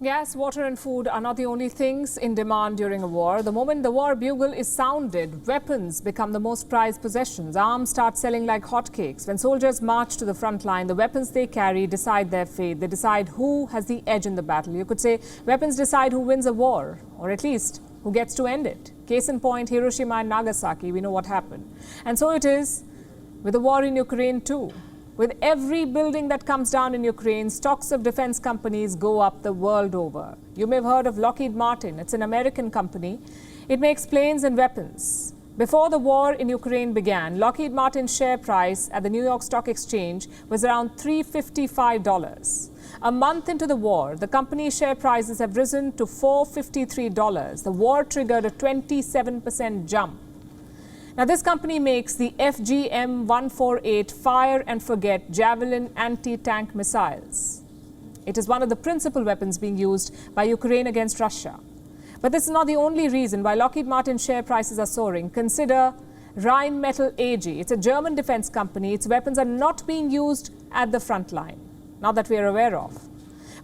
Gas, water and food are not the only things in demand during a war. The moment the war bugle is sounded, weapons become the most prized possessions. Arms start selling like hotcakes. When soldiers march to the front line, the weapons they carry decide their fate. They decide who has the edge in the battle. You could say weapons decide who wins a war, or at least who gets to end it. Case in point, Hiroshima and Nagasaki, we know what happened. And so it is with the war in Ukraine too. With every building that comes down in Ukraine, stocks of defense companies go up the world over. You may have heard of Lockheed Martin. It's an American company. It makes planes and weapons. Before the war in Ukraine began, Lockheed Martin's share price at the New York Stock Exchange was around $355. A month into the war, the company's share prices have risen to $453. The war triggered a 27% jump. Now, this company makes the FGM-148 fire-and-forget Javelin anti-tank missiles. It is one of the principal weapons being used by Ukraine against Russia. But this is not the only reason why Lockheed Martin's share prices are soaring. Consider Rheinmetall AG. It's a German defense company. Its weapons are not being used at the front line, not that we are aware of.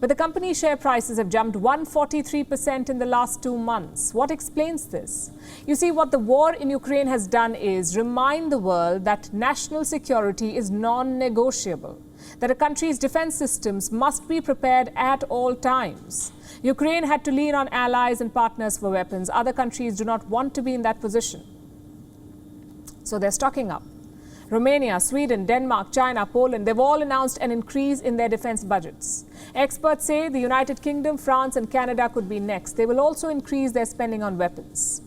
But the company's share prices have jumped 143% in the last 2 months. What explains this? You see, what the war in Ukraine has done is remind the world that national security is non-negotiable, that a country's defense systems must be prepared at all times. Ukraine had to lean on allies and partners for weapons. Other countries do not want to be in that position. So they're stocking up. Romania, Sweden, Denmark, China, Poland, they've all announced an increase in their defense budgets. Experts say the United Kingdom, France and Canada could be next. They will also increase their spending on weapons.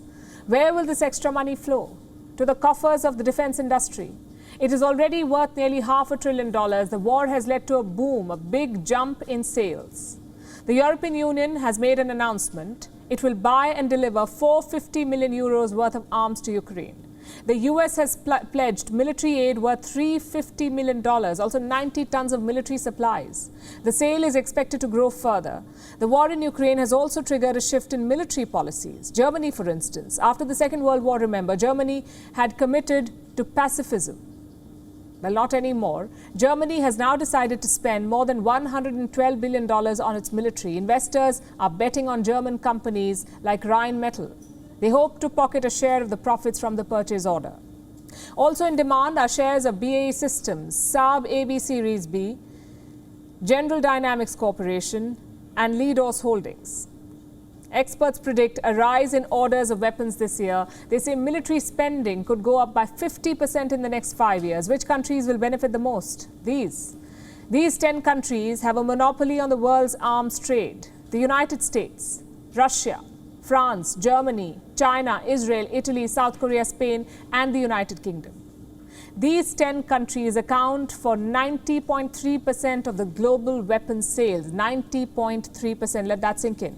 Where will this extra money flow? To the coffers of the defense industry. It is already worth nearly $500 billion. The war has led to a boom, a big jump in sales. The European Union has made an announcement. It will buy and deliver €450 million worth of arms to Ukraine. The US has pledged military aid worth $350 million, also 90 tons of military supplies. The sale is expected to grow further. The war in Ukraine has also triggered a shift in military policies. Germany, for instance, after the Second World War, remember, Germany had committed to pacifism. Well, not anymore. Germany has now decided to spend more than $112 billion on its military. Investors are betting on German companies like Rheinmetall. They hope to pocket a share of the profits from the purchase order. Also in demand are shares of BAE Systems, Saab AB Series B, General Dynamics Corporation and Leidos Holdings. Experts predict a rise in orders of weapons this year. They say military spending could go up by 50% in the next 5 years. Which countries will benefit the most? These 10 countries have a monopoly on the world's arms trade. The United States, Russia, France, Germany, China, Israel, Italy, South Korea, Spain, and the United Kingdom. These 10 countries account for 90.3% of the global weapons sales. 90.3%. Let that sink in.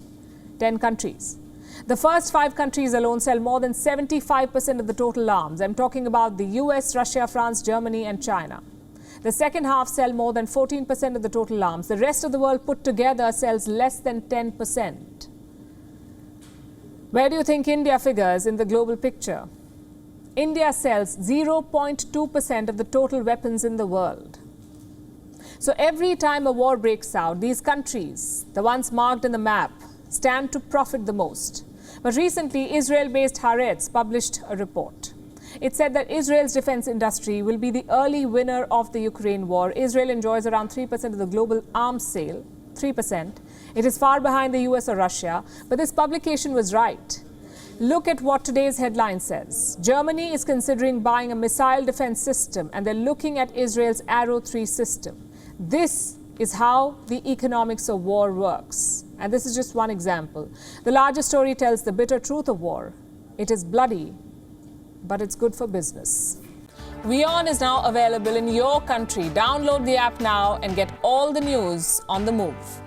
10 countries. The first 5 countries alone sell more than 75% of the total arms. I'm talking about the US, Russia, France, Germany, and China. The second half sell more than 14% of the total arms. The rest of the world put together sells less than 10%. Where do you think India figures in the global picture? India sells 0.2% of the total weapons in the world. So every time a war breaks out, these countries, the ones marked in the map, stand to profit the most. But recently, Israel-based Haaretz published a report. It said that Israel's defense industry will be the early winner of the Ukraine war. Israel enjoys around 3% of the global arms sale, 3%. It is far behind the US or Russia, but this publication was right. Look at what today's headline says. Germany is considering buying a missile defense system, and they're looking at Israel's Arrow 3 system. This is how the economics of war works. And this is just one example. The larger story tells the bitter truth of war. It is bloody, but it's good for business. WION is now available in your country. Download the app now and get all the news on the move.